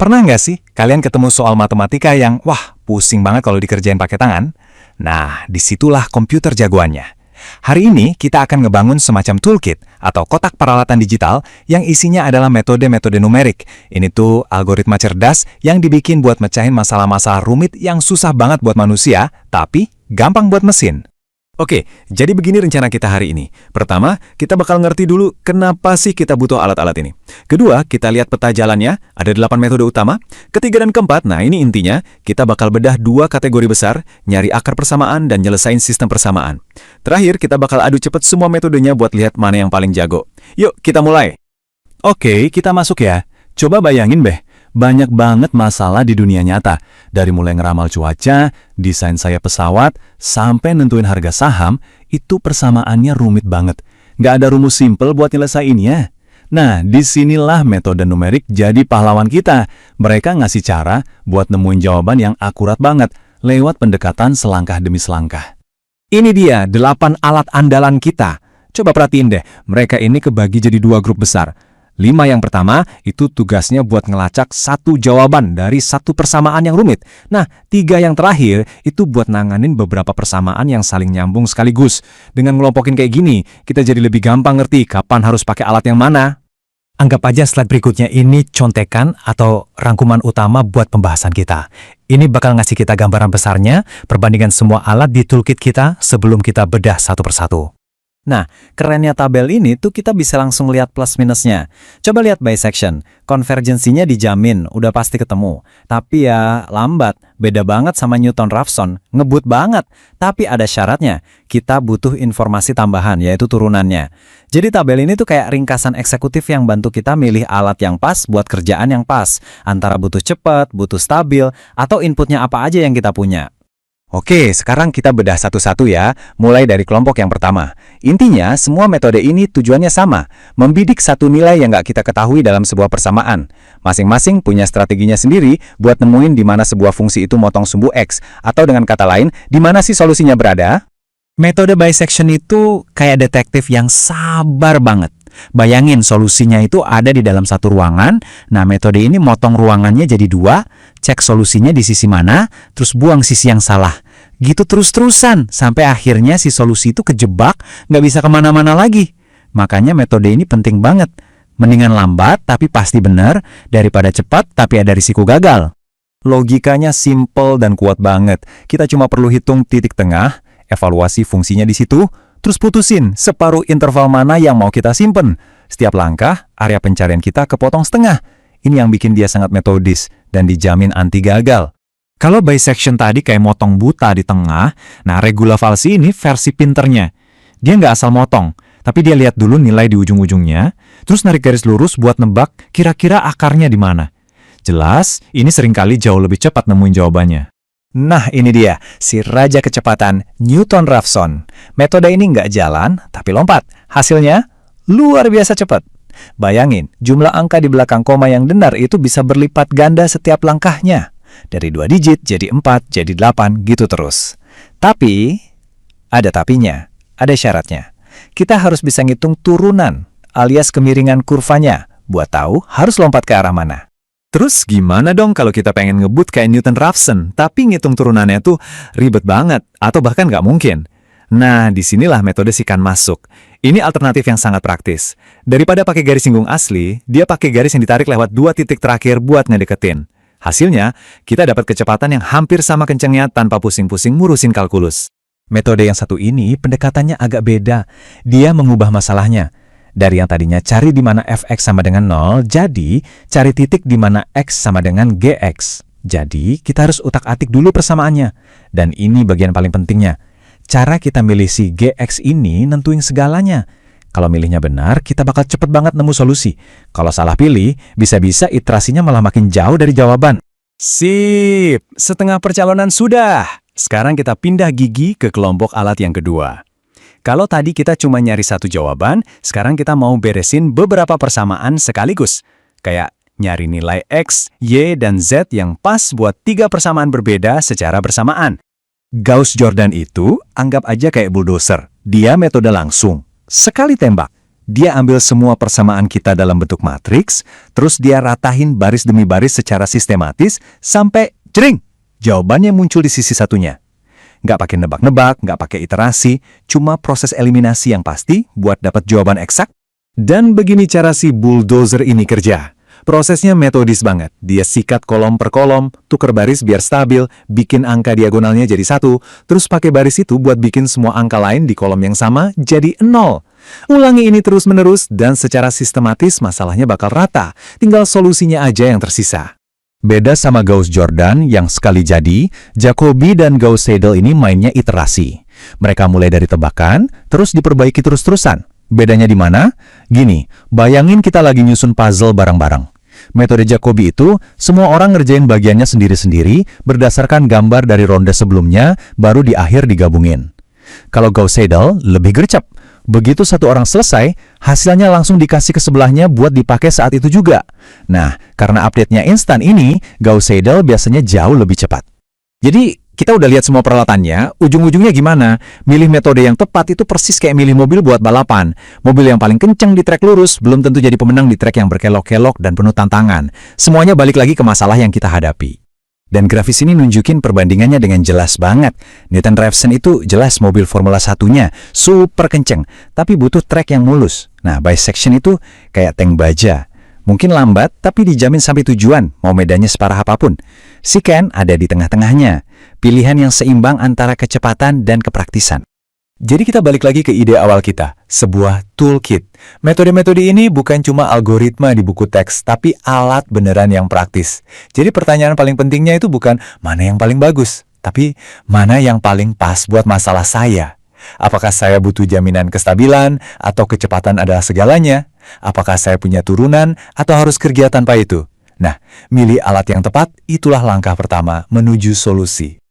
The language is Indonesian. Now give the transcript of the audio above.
Pernah nggak sih kalian ketemu soal matematika yang, wah, pusing banget kalau dikerjain pakai tangan? Nah, disitulah komputer jagoannya. Hari ini kita akan ngebangun semacam toolkit atau kotak peralatan digital yang isinya adalah metode-metode numerik. Ini tuh algoritma cerdas yang dibikin buat mecahin masalah-masalah rumit yang susah banget buat manusia, tapi gampang buat mesin. Oke, jadi begini rencana kita hari ini. Pertama, kita bakal ngerti dulu kenapa sih kita butuh alat-alat ini. Kedua, kita lihat peta jalannya, ada 8 metode utama. Ketiga dan keempat, nah ini intinya, kita bakal bedah 2 kategori besar, nyari akar persamaan dan nyelesain sistem persamaan. Terakhir, kita bakal adu cepat semua metodenya buat lihat mana yang paling jago. Yuk, kita mulai. Oke, kita masuk ya. Coba bayangin, banyak banget masalah di dunia nyata. Dari mulai ngeramal cuaca, desain sayap pesawat, sampai nentuin harga saham, itu persamaannya rumit banget. Nggak ada rumus simpel buat nyelesainnya. Nah, disinilah metode numerik jadi pahlawan kita. Mereka ngasih cara buat nemuin jawaban yang akurat banget, lewat pendekatan selangkah demi selangkah. Ini dia 8 alat andalan kita. Coba perhatiin deh, mereka ini kebagi jadi 2 grup besar. 5 yang pertama itu tugasnya buat ngelacak satu jawaban dari satu persamaan yang rumit. Nah, 3 yang terakhir itu buat nanganin beberapa persamaan yang saling nyambung sekaligus. Dengan ngelompokin kayak gini, kita jadi lebih gampang ngerti kapan harus pakai alat yang mana. Anggap aja slide berikutnya ini contekan atau rangkuman utama buat pembahasan kita. Ini bakal ngasih kita gambaran besarnya, perbandingan semua alat di toolkit kita sebelum kita bedah satu persatu. Nah, kerennya tabel ini tuh kita bisa langsung lihat plus minusnya. Coba lihat bisection, konvergensinya dijamin, udah pasti ketemu. Tapi ya lambat, beda banget sama Newton-Raphson, ngebut banget. Tapi ada syaratnya, kita butuh informasi tambahan, yaitu turunannya. Jadi tabel ini tuh kayak ringkasan eksekutif yang bantu kita milih alat yang pas buat kerjaan yang pas. Antara butuh cepat, butuh stabil, atau inputnya apa aja yang kita punya. Oke, sekarang kita bedah satu-satu ya, mulai dari kelompok yang pertama. Intinya, semua metode ini tujuannya sama, membidik satu nilai yang nggak kita ketahui dalam sebuah persamaan. Masing-masing punya strateginya sendiri buat nemuin di mana sebuah fungsi itu motong sumbu X, atau dengan kata lain, di mana sih solusinya berada? Metode bisection itu kayak detektif yang sabar banget. Bayangin solusinya itu ada di dalam satu ruangan. Nah, metode ini motong ruangannya jadi 2, cek solusinya di sisi mana, terus buang sisi yang salah. Gitu terus-terusan, sampai akhirnya si solusi itu kejebak, nggak bisa kemana-mana lagi. Makanya metode ini penting banget. Mendingan lambat tapi pasti benar, daripada cepat tapi ada risiko gagal. Logikanya simple dan kuat banget. Kita cuma perlu hitung titik tengah, evaluasi fungsinya di situ, terus putusin separuh interval mana yang mau kita simpen. Setiap langkah, area pencarian kita kepotong setengah. Ini yang bikin dia sangat metodis dan dijamin anti gagal. Kalau bisection tadi kayak motong buta di tengah, nah regula falsi ini versi pinternya. Dia nggak asal motong, tapi dia lihat dulu nilai di ujung-ujungnya, terus narik garis lurus buat nebak kira-kira akarnya di mana. Jelas, ini seringkali jauh lebih cepat nemuin jawabannya. Nah, ini dia, si raja kecepatan Newton-Raphson. Metode ini nggak jalan, tapi lompat. Hasilnya, luar biasa cepat. Bayangin, jumlah angka di belakang koma yang benar itu bisa berlipat ganda setiap langkahnya. Dari 2 digit, jadi 4, jadi 8, gitu terus. Tapi, ada tapinya, ada syaratnya. Kita harus bisa ngitung turunan, alias kemiringan kurvanya, buat tahu harus lompat ke arah mana. Terus gimana dong kalau kita pengen ngebut kayak Newton-Raphson, tapi ngitung turunannya tuh ribet banget, atau bahkan nggak mungkin? Nah, disinilah metode sikan masuk. Ini alternatif yang sangat praktis. Daripada pakai garis singgung asli, dia pakai garis yang ditarik lewat 2 titik terakhir buat ngedeketin. Hasilnya, kita dapat kecepatan yang hampir sama kencengnya tanpa pusing-pusing ngurusin kalkulus. Metode yang satu ini pendekatannya agak beda. Dia mengubah masalahnya. Dari yang tadinya cari di mana fx sama dengan 0, jadi cari titik di mana x sama dengan gx. Jadi, kita harus utak-atik dulu persamaannya. Dan ini bagian paling pentingnya. Cara kita milih si gx ini nentuin segalanya. Kalau milihnya benar, kita bakal cepet banget nemu solusi. Kalau salah pilih, bisa-bisa iterasinya malah makin jauh dari jawaban. Sip! Setengah percalonan sudah! Sekarang kita pindah gigi ke kelompok alat yang kedua. Kalau tadi kita cuma nyari satu jawaban, sekarang kita mau beresin beberapa persamaan sekaligus. Kayak nyari nilai X, Y, dan Z yang pas buat 3 persamaan berbeda secara bersamaan. Gauss-Jordan itu anggap aja kayak bulldozer. Dia metode langsung. Sekali tembak. Dia ambil semua persamaan kita dalam bentuk matriks, terus dia ratahin baris demi baris secara sistematis, sampai jering! Jawabannya muncul di sisi satunya. Nggak pakai nebak-nebak, nggak pakai iterasi, cuma proses eliminasi yang pasti buat dapat jawaban eksak. Dan begini cara si bulldozer ini kerja. Prosesnya metodis banget. Dia sikat kolom per kolom, tuker baris biar stabil, bikin angka diagonalnya jadi 1, terus pakai baris itu buat bikin semua angka lain di kolom yang sama jadi 0. Ulangi ini terus-menerus dan secara sistematis masalahnya bakal rata. Tinggal solusinya aja yang tersisa. Beda sama Gauss-Jordan yang sekali jadi, Jacobi dan Gauss-Seidel ini mainnya iterasi. Mereka mulai dari tebakan, terus diperbaiki terus-terusan. Bedanya di mana? Gini, bayangin kita lagi nyusun puzzle bareng-bareng. Metode Jacobi itu, semua orang ngerjain bagiannya sendiri-sendiri berdasarkan gambar dari ronde sebelumnya, baru di akhir digabungin. Kalau Gauss-Seidel lebih gercep. Begitu satu orang selesai, hasilnya langsung dikasih ke sebelahnya buat dipakai saat itu juga. Nah, karena update-nya instan ini, Gauss-Seidel biasanya jauh lebih cepat. Jadi, kita udah lihat semua peralatannya, ujung-ujungnya gimana? Milih metode yang tepat itu persis kayak milih mobil buat balapan. Mobil yang paling kenceng di trek lurus belum tentu jadi pemenang di trek yang berkelok-kelok dan penuh tantangan. Semuanya balik lagi ke masalah yang kita hadapi. Dan grafis ini nunjukin perbandingannya dengan jelas banget. Nathan Revson itu jelas mobil Formula 1-nya super kenceng, tapi butuh trek yang mulus. Nah, bisection itu kayak tank baja. Mungkin lambat, tapi dijamin sampai tujuan, mau medannya separah apapun. Si Ken ada di tengah-tengahnya. Pilihan yang seimbang antara kecepatan dan kepraktisan. Jadi kita balik lagi ke ide awal kita, sebuah toolkit. Metode-metode ini bukan cuma algoritma di buku teks, tapi alat beneran yang praktis. Jadi pertanyaan paling pentingnya itu bukan mana yang paling bagus, tapi mana yang paling pas buat masalah saya. Apakah saya butuh jaminan kestabilan, atau kecepatan adalah segalanya? Apakah saya punya turunan, atau harus kerja tanpa itu? Nah, milih alat yang tepat, itulah langkah pertama menuju solusi.